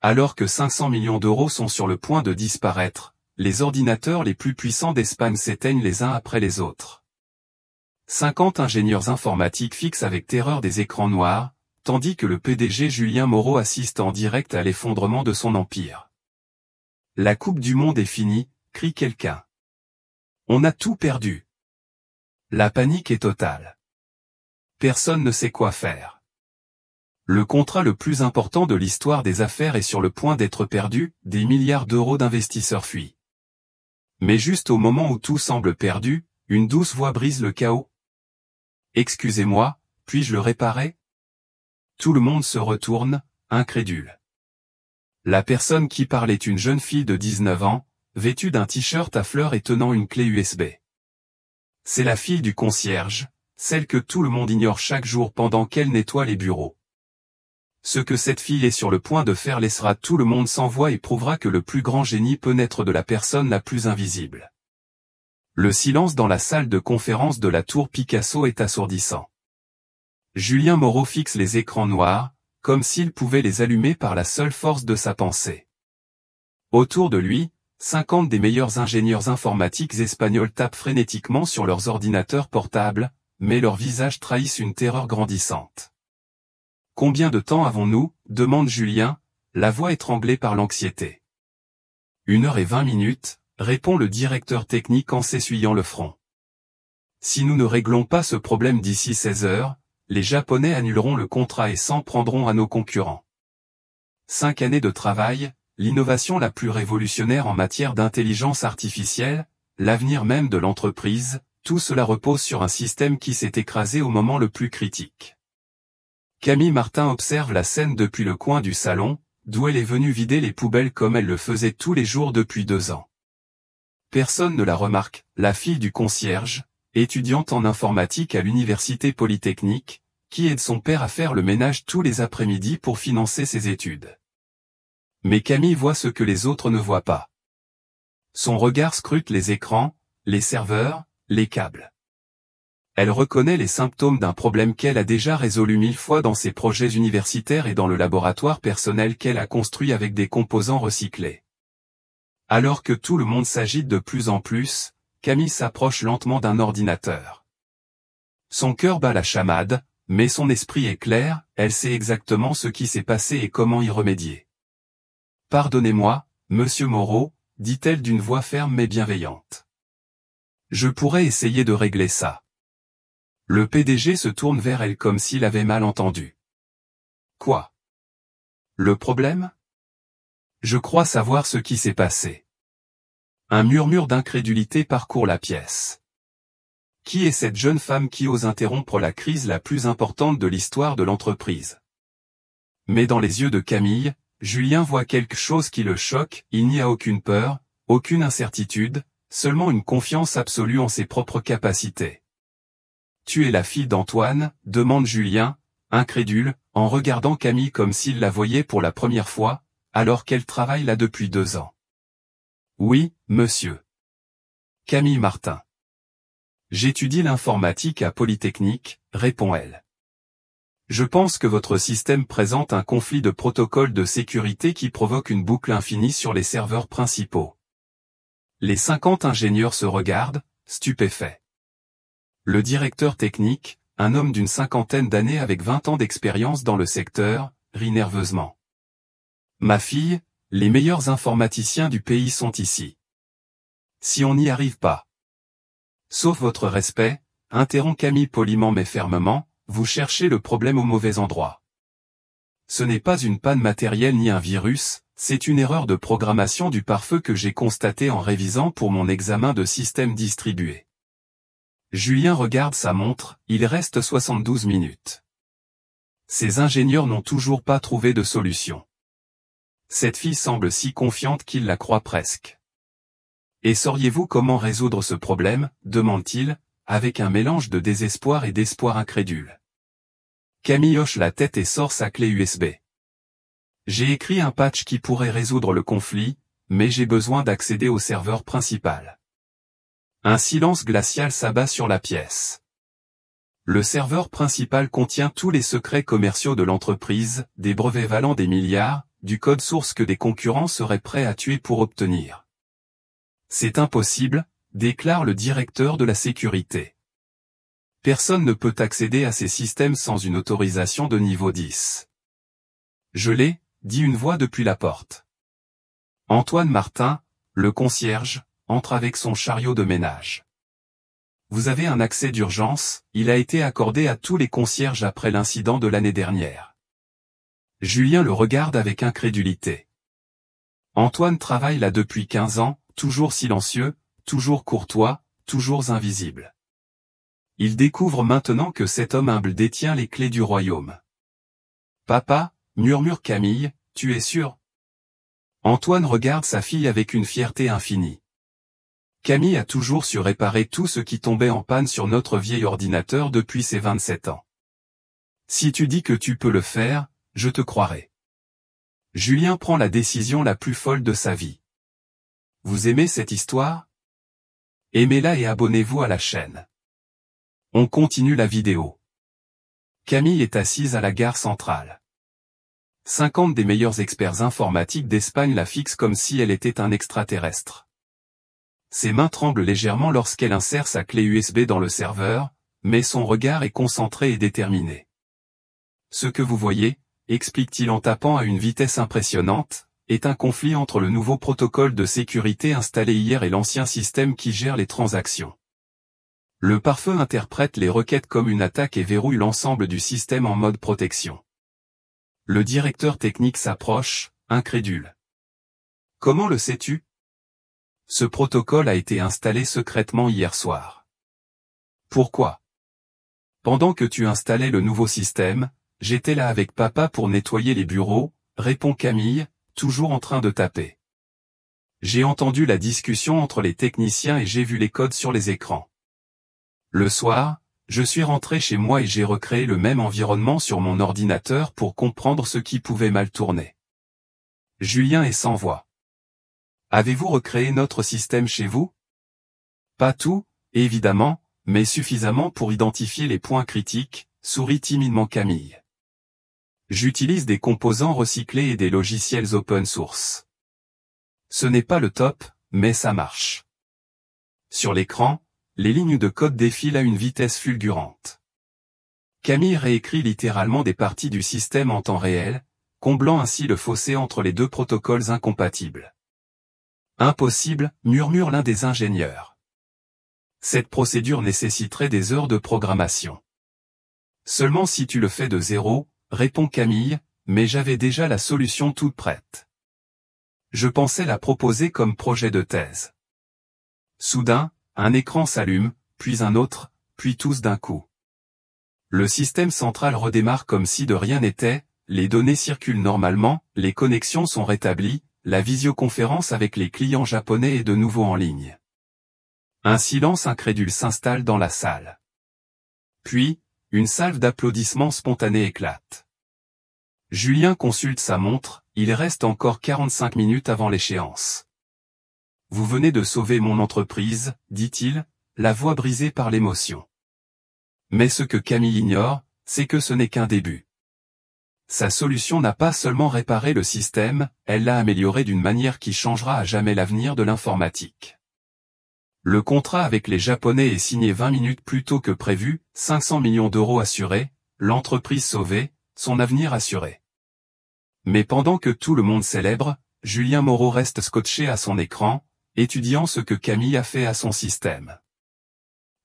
Alors que 500 millions d'euros sont sur le point de disparaître, les ordinateurs les plus puissants d'Espagne s'éteignent les uns après les autres. 50 ingénieurs informatiques fixent avec terreur des écrans noirs, tandis que le PDG Julien Moreau assiste en direct à l'effondrement de son empire. La Coupe du Monde est finie, crie quelqu'un. On a tout perdu. La panique est totale. Personne ne sait quoi faire. Le contrat le plus important de l'histoire des affaires est sur le point d'être perdu, des milliards d'euros d'investisseurs fuient. Mais juste au moment où tout semble perdu, une douce voix brise le chaos. Excusez-moi, puis-je le réparer? Tout le monde se retourne, incrédule. La personne qui parle est une jeune fille de 19 ans, vêtue d'un t-shirt à fleurs et tenant une clé USB. C'est la fille du concierge, celle que tout le monde ignore chaque jour pendant qu'elle nettoie les bureaux. Ce que cette fille est sur le point de faire laissera tout le monde sans voix et prouvera que le plus grand génie peut naître de la personne la plus invisible. Le silence dans la salle de conférence de la tour Picasso est assourdissant. Julien Moreau fixe les écrans noirs, comme s'il pouvait les allumer par la seule force de sa pensée. Autour de lui, 50 des meilleurs ingénieurs informatiques espagnols tapent frénétiquement sur leurs ordinateurs portables, mais leurs visages trahissent une terreur grandissante. « Combien de temps avons-nous » demande Julien, la voix étranglée par l'anxiété. « 1h20, répond le directeur technique en s'essuyant le front. « Si nous ne réglons pas ce problème d'ici 16 heures, les Japonais annuleront le contrat et s'en prendront à nos concurrents. » 5 années de travail, l'innovation la plus révolutionnaire en matière d'intelligence artificielle, l'avenir même de l'entreprise, tout cela repose sur un système qui s'est écrasé au moment le plus critique. Camille Martin observe la scène depuis le coin du salon, d'où elle est venue vider les poubelles comme elle le faisait tous les jours depuis 2 ans. Personne ne la remarque, la fille du concierge, étudiante en informatique à l'université Polytechnique, qui aide son père à faire le ménage tous les après-midi pour financer ses études. Mais Camille voit ce que les autres ne voient pas. Son regard scrute les écrans, les serveurs, les câbles. Elle reconnaît les symptômes d'un problème qu'elle a déjà résolu 1000 fois dans ses projets universitaires et dans le laboratoire personnel qu'elle a construit avec des composants recyclés. Alors que tout le monde s'agite de plus en plus, Camille s'approche lentement d'un ordinateur. Son cœur bat la chamade, mais son esprit est clair, elle sait exactement ce qui s'est passé et comment y remédier. « Pardonnez-moi, monsieur Moreau, dit-elle d'une voix ferme mais bienveillante. Je pourrais essayer de régler ça. Le PDG se tourne vers elle comme s'il avait mal entendu. Quoi? Le problème? Je crois savoir ce qui s'est passé. Un murmure d'incrédulité parcourt la pièce. Qui est cette jeune femme qui ose interrompre la crise la plus importante de l'histoire de l'entreprise? Mais dans les yeux de Camille, Julien voit quelque chose qui le choque, il n'y a aucune peur, aucune incertitude, seulement une confiance absolue en ses propres capacités. « Tu es la fille d'Antoine » demande Julien, incrédule, en regardant Camille comme s'il la voyait pour la première fois, alors qu'elle travaille là depuis 2 ans. « Oui, monsieur. Camille Martin. J'étudie l'informatique à Polytechnique, répond-elle. Je pense que votre système présente un conflit de protocole de sécurité qui provoque une boucle infinie sur les serveurs principaux. » Les 50 ingénieurs se regardent, stupéfaits. Le directeur technique, un homme d'une 50aine d'années avec 20 ans d'expérience dans le secteur, rit nerveusement. « Ma fille, les meilleurs informaticiens du pays sont ici. Si on n'y arrive pas. » Sauf votre respect, interrompt Camille poliment mais fermement, vous cherchez le problème au mauvais endroit. Ce n'est pas une panne matérielle ni un virus, c'est une erreur de programmation du pare-feu que j'ai constatée en révisant pour mon examen de système distribué. Julien regarde sa montre, il reste 72 minutes. Ces ingénieurs n'ont toujours pas trouvé de solution. Cette fille semble si confiante qu'il la croit presque. Et sauriez-vous comment résoudre ce problème, demande-t-il, avec un mélange de désespoir et d'espoir incrédule. Camille hoche la tête et sort sa clé USB. J'ai écrit un patch qui pourrait résoudre le conflit, mais j'ai besoin d'accéder au serveur principal. Un silence glacial s'abat sur la pièce. Le serveur principal contient tous les secrets commerciaux de l'entreprise, des brevets valant des milliards, du code source que des concurrents seraient prêts à tuer pour obtenir. C'est impossible, déclare le directeur de la sécurité. Personne ne peut accéder à ces systèmes sans une autorisation de niveau 10. Je l'ai, dit une voix depuis la porte. Antoine Martin, le concierge, entre avec son chariot de ménage. Vous avez un accès d'urgence, il a été accordé à tous les concierges après l'incident de l'année dernière. Julien le regarde avec incrédulité. Antoine travaille là depuis 15 ans, toujours silencieux, toujours courtois, toujours invisible. Il découvre maintenant que cet homme humble détient les clés du royaume. Papa, murmure Camille, tu es sûr? Antoine regarde sa fille avec une fierté infinie. Camille a toujours su réparer tout ce qui tombait en panne sur notre vieil ordinateur depuis ses 27 ans. Si tu dis que tu peux le faire, je te croirai. Julien prend la décision la plus folle de sa vie. Vous aimez cette histoire? Aimez-la et abonnez-vous à la chaîne. On continue la vidéo. Camille est assise à la gare centrale. 50 des meilleurs experts informatiques d'Espagne la fixent comme si elle était un extraterrestre. Ses mains tremblent légèrement lorsqu'elle insère sa clé USB dans le serveur, mais son regard est concentré et déterminé. Ce que vous voyez, explique-t-il en tapant à une vitesse impressionnante, est un conflit entre le nouveau protocole de sécurité installé hier et l'ancien système qui gère les transactions. Le pare-feu interprète les requêtes comme une attaque et verrouille l'ensemble du système en mode protection. Le directeur technique s'approche, incrédule. Comment le sais-tu? Ce protocole a été installé secrètement hier soir. Pourquoi? Pendant que tu installais le nouveau système, j'étais là avec papa pour nettoyer les bureaux, répond Camille, toujours en train de taper. J'ai entendu la discussion entre les techniciens et j'ai vu les codes sur les écrans. Le soir, je suis rentré chez moi et j'ai recréé le même environnement sur mon ordinateur pour comprendre ce qui pouvait mal tourner. Julien est sans voix. Avez-vous recréé notre système chez vous? Pas tout, évidemment, mais suffisamment pour identifier les points critiques, sourit timidement Camille. J'utilise des composants recyclés et des logiciels open source. Ce n'est pas le top, mais ça marche. Sur l'écran, les lignes de code défilent à une vitesse fulgurante. Camille réécrit littéralement des parties du système en temps réel, comblant ainsi le fossé entre les deux protocoles incompatibles. Impossible, murmure l'un des ingénieurs. Cette procédure nécessiterait des heures de programmation. Seulement si tu le fais de zéro, répond Camille, mais j'avais déjà la solution toute prête. Je pensais la proposer comme projet de thèse. Soudain, un écran s'allume, puis un autre, puis tous d'un coup. Le système central redémarre comme si de rien n'était, les données circulent normalement, les connexions sont rétablies, la visioconférence avec les clients japonais est de nouveau en ligne. Un silence incrédule s'installe dans la salle. Puis, une salve d'applaudissements spontanés éclate. Julien consulte sa montre, il reste encore 45 minutes avant l'échéance. Vous venez de sauver mon entreprise, dit-il, la voix brisée par l'émotion. Mais ce que Camille ignore, c'est que ce n'est qu'un début. Sa solution n'a pas seulement réparé le système, elle l'a amélioré d'une manière qui changera à jamais l'avenir de l'informatique. Le contrat avec les Japonais est signé 20 minutes plus tôt que prévu, 500 millions d'euros assurés, l'entreprise sauvée, son avenir assuré. Mais pendant que tout le monde célèbre, Julien Moreau reste scotché à son écran, étudiant ce que Camille a fait à son système.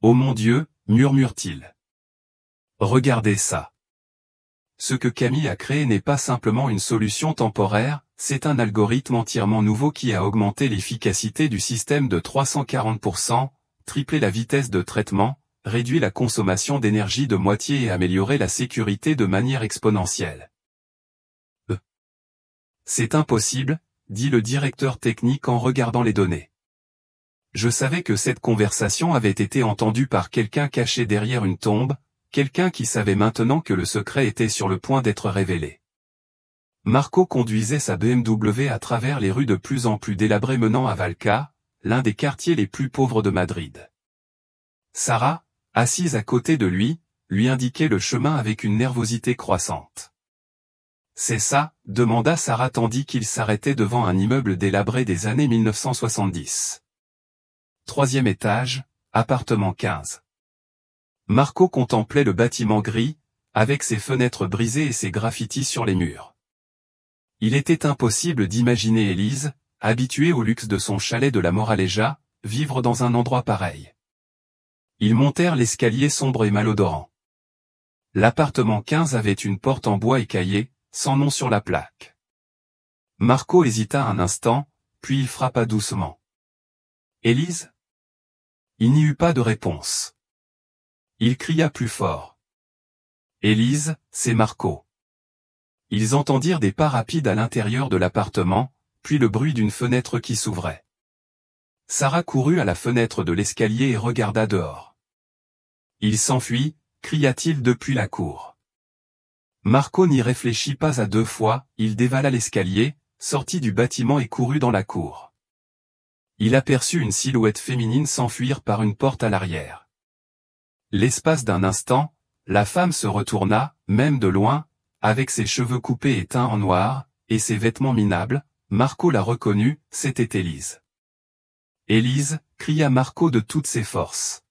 Oh mon Dieu, murmure-t-il. Regardez ça. Ce que Camille a créé n'est pas simplement une solution temporaire, c'est un algorithme entièrement nouveau qui a augmenté l'efficacité du système de 340%, triplé la vitesse de traitement, réduit la consommation d'énergie de moitié et amélioré la sécurité de manière exponentielle. C'est impossible, dit le directeur technique en regardant les données. Je savais que cette conversation avait été entendue par quelqu'un caché derrière une tombe, quelqu'un qui savait maintenant que le secret était sur le point d'être révélé. Marco conduisait sa BMW à travers les rues de plus en plus délabrées menant à Valca, l'un des quartiers les plus pauvres de Madrid. Sarah, assise à côté de lui indiquait le chemin avec une nervosité croissante. C'est ça, demanda Sarah tandis qu'il s'arrêtait devant un immeuble délabré des années 1970. 3e étage, appartement 15. Marco contemplait le bâtiment gris, avec ses fenêtres brisées et ses graffitis sur les murs. Il était impossible d'imaginer Élise, habituée au luxe de son chalet de la Moraleja, vivre dans un endroit pareil. Ils montèrent l'escalier sombre et malodorant. L'appartement 15 avait une porte en bois écaillée, sans nom sur la plaque. Marco hésita un instant, puis il frappa doucement. « Élise ?» Il n'y eut pas de réponse. Il cria plus fort. « Élise, c'est Marco. » Ils entendirent des pas rapides à l'intérieur de l'appartement, puis le bruit d'une fenêtre qui s'ouvrait. Sarah courut à la fenêtre de l'escalier et regarda dehors. « Il s'enfuit » cria-t-il depuis la cour. Marco n'y réfléchit pas à 2 fois, il dévala l'escalier, sortit du bâtiment et courut dans la cour. Il aperçut une silhouette féminine s'enfuir par une porte à l'arrière. L'espace d'un instant, la femme se retourna, même de loin, avec ses cheveux coupés et teints en noir, et ses vêtements minables. Marco la reconnut, c'était Élise. « Élise » cria Marco de toutes ses forces.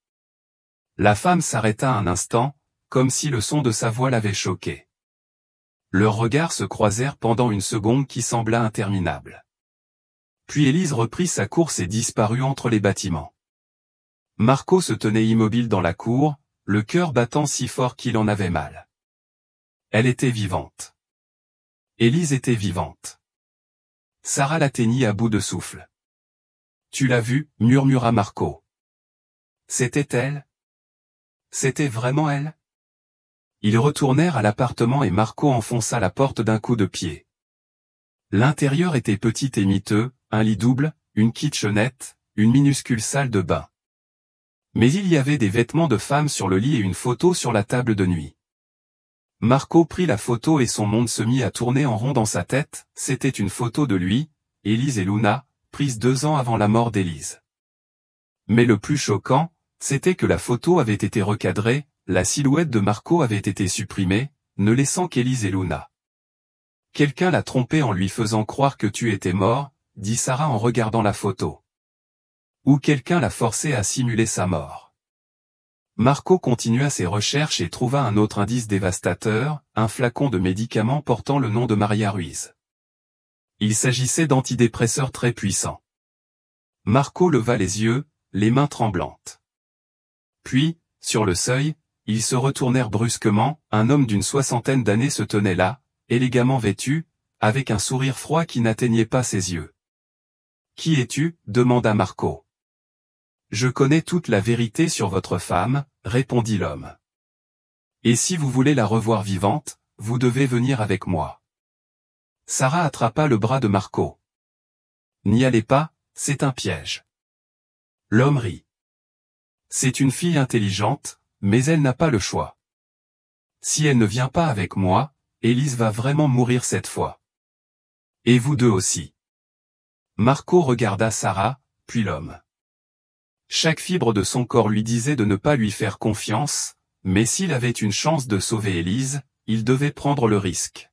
La femme s'arrêta un instant, comme si le son de sa voix l'avait choquée. Leurs regards se croisèrent pendant une seconde qui sembla interminable. Puis Élise reprit sa course et disparut entre les bâtiments. Marco se tenait immobile dans la cour, le cœur battant si fort qu'il en avait mal. Elle était vivante. Élise était vivante. Sarah l'atteignit à bout de souffle. « Tu l'as vue » murmura Marco. C'était elle ? C'était vraiment elle ? Ils retournèrent à l'appartement et Marco enfonça la porte d'un coup de pied. L'intérieur était petit et miteux, un lit double, une kitchenette, une minuscule salle de bain. Mais il y avait des vêtements de femme sur le lit et une photo sur la table de nuit. Marco prit la photo et son monde se mit à tourner en rond dans sa tête, c'était une photo de lui, Élise et Luna, prise 2 ans avant la mort d'Élise. Mais le plus choquant, c'était que la photo avait été recadrée, la silhouette de Marco avait été supprimée, ne laissant qu'Élise et Luna. « Quelqu'un l'a trompé en lui faisant croire que tu étais mort », dit Sarah en regardant la photo. « Ou quelqu'un l'a forcé à simuler sa mort. » Marco continua ses recherches et trouva un autre indice dévastateur, un flacon de médicaments portant le nom de Maria Ruiz. Il s'agissait d'antidépresseurs très puissants. Marco leva les yeux, les mains tremblantes. Puis, sur le seuil, ils se retournèrent brusquement, un homme d'une 60aine d'années se tenait là, élégamment vêtu, avec un sourire froid qui n'atteignait pas ses yeux. « Qui es-tu » demanda Marco. « Je connais toute la vérité sur votre femme » répondit l'homme. « Et si vous voulez la revoir vivante, vous devez venir avec moi. » Sarah attrapa le bras de Marco. « N'y allez pas, c'est un piège. » L'homme rit. « C'est une fille intelligente, mais elle n'a pas le choix. Si elle ne vient pas avec moi, Élise va vraiment mourir cette fois. Et vous deux aussi. » Marco regarda Sarah, puis l'homme. Chaque fibre de son corps lui disait de ne pas lui faire confiance, mais s'il avait une chance de sauver Élise, il devait prendre le risque.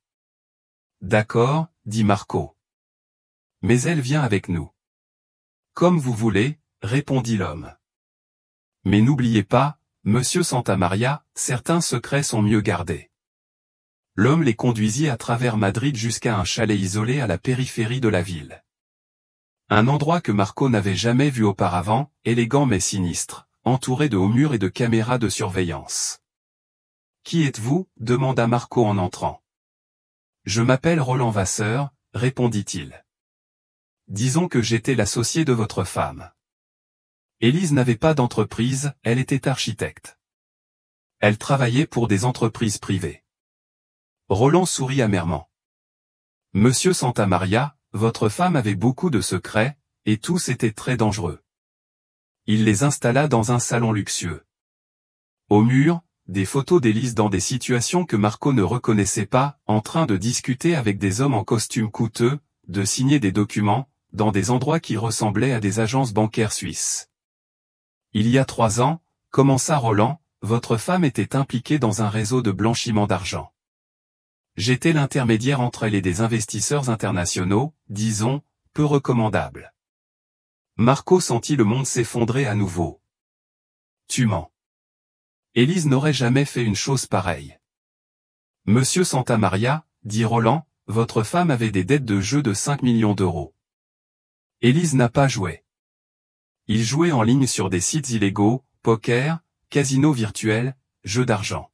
« D'accord, » dit Marco. « Mais elle vient avec nous. »« Comme vous voulez, » répondit l'homme. « Mais n'oubliez pas, Monsieur Santamaria, certains secrets sont mieux gardés. » L'homme les conduisit à travers Madrid jusqu'à un chalet isolé à la périphérie de la ville. Un endroit que Marco n'avait jamais vu auparavant, élégant mais sinistre, entouré de hauts murs et de caméras de surveillance. « Qui êtes-vous » demanda Marco en entrant. « Je m'appelle Roland Vasseur » répondit-il. « Disons que j'étais l'associé de votre femme. » Élise n'avait pas d'entreprise, elle était architecte. Elle travaillait pour des entreprises privées. Roland sourit amèrement. « Monsieur Santamaria, votre femme avait beaucoup de secrets, et tous étaient très dangereux. » Il les installa dans un salon luxueux. Au mur, des photos d'Élise dans des situations que Marco ne reconnaissait pas, en train de discuter avec des hommes en costume coûteux, de signer des documents, dans des endroits qui ressemblaient à des agences bancaires suisses. « Il y a 3 ans, commença Roland, votre femme était impliquée dans un réseau de blanchiment d'argent. J'étais l'intermédiaire entre elle et des investisseurs internationaux, disons, peu recommandables. Marco sentit le monde s'effondrer à nouveau. Tu mens. Élise n'aurait jamais fait une chose pareille. Monsieur Santamaria, dit Roland, votre femme avait des dettes de jeu de 5 millions d'euros. Élise n'a pas joué. Il jouait en ligne sur des sites illégaux, poker, casino virtuel, jeux d'argent.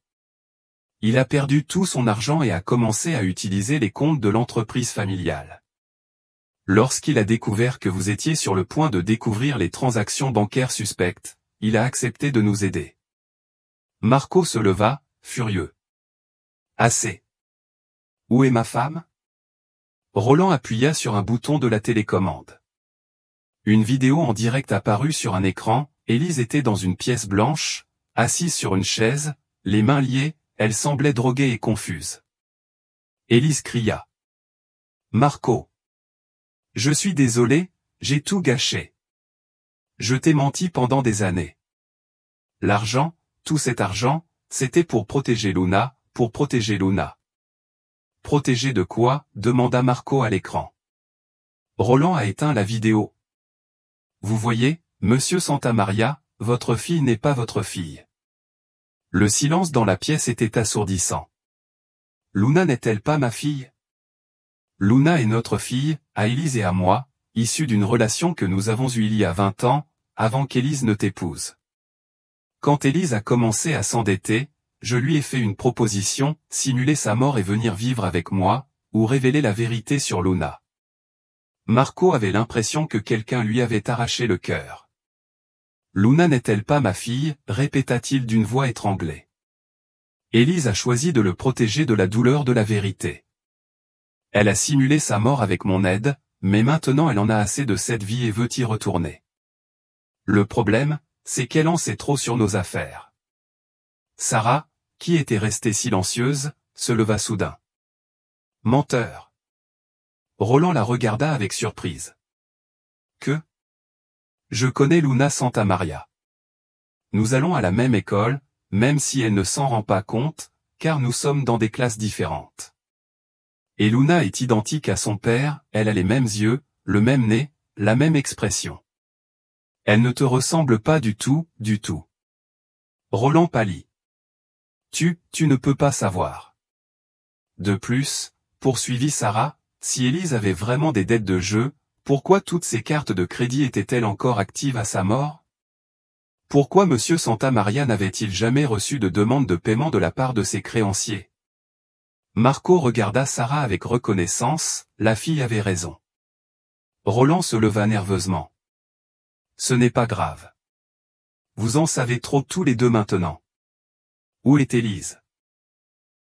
Il a perdu tout son argent et a commencé à utiliser les comptes de l'entreprise familiale. Lorsqu'il a découvert que vous étiez sur le point de découvrir les transactions bancaires suspectes, il a accepté de nous aider. Marco se leva, furieux. Assez. Où est ma femme? Roland appuya sur un bouton de la télécommande. Une vidéo en direct apparut sur un écran. Élise était dans une pièce blanche, assise sur une chaise, les mains liées, elle semblait droguée et confuse. Élise cria. Marco. Je suis désolé, j'ai tout gâché. Je t'ai menti pendant des années. L'argent, tout cet argent, c'était pour protéger Luna, pour protéger Luna. Protéger de quoi? Demanda Marco à l'écran. Roland a éteint la vidéo. Vous voyez, Monsieur Santamaria, votre fille n'est pas votre fille. Le silence dans la pièce était assourdissant. Luna n'est-elle pas ma fille? Luna est notre fille, à Élise et à moi, issue d'une relation que nous avons eue il y a 20 ans, avant qu'Élise ne t'épouse. Quand Élise a commencé à s'endetter, je lui ai fait une proposition, simuler sa mort et venir vivre avec moi, ou révéler la vérité sur Luna. Marco avait l'impression que quelqu'un lui avait arraché le cœur. Luna n'est-elle pas ma fille, répéta-t-il d'une voix étranglée. Élise a choisi de le protéger de la douleur de la vérité. Elle a simulé sa mort avec mon aide, mais maintenant elle en a assez de cette vie et veut y retourner. Le problème, c'est qu'elle en sait trop sur nos affaires. Sarah, qui était restée silencieuse, se leva soudain. Menteur. Roland la regarda avec surprise. Que? Je connais Luna Santamaria. Nous allons à la même école, même si elle ne s'en rend pas compte, car nous sommes dans des classes différentes. Et Luna est identique à son père, elle a les mêmes yeux, le même nez, la même expression. Elle ne te ressemble pas du tout, du tout. Roland pâlit. Tu ne peux pas savoir. De plus, poursuivit Sarah, si Élise avait vraiment des dettes de jeu, pourquoi toutes ces cartes de crédit étaient-elles encore actives à sa mort? Pourquoi Monsieur Santamaria n'avait-il jamais reçu de demande de paiement de la part de ses créanciers? Marco regarda Sarah avec reconnaissance, la fille avait raison. Roland se leva nerveusement. Ce n'est pas grave. Vous en savez trop tous les deux maintenant. Où est Élise?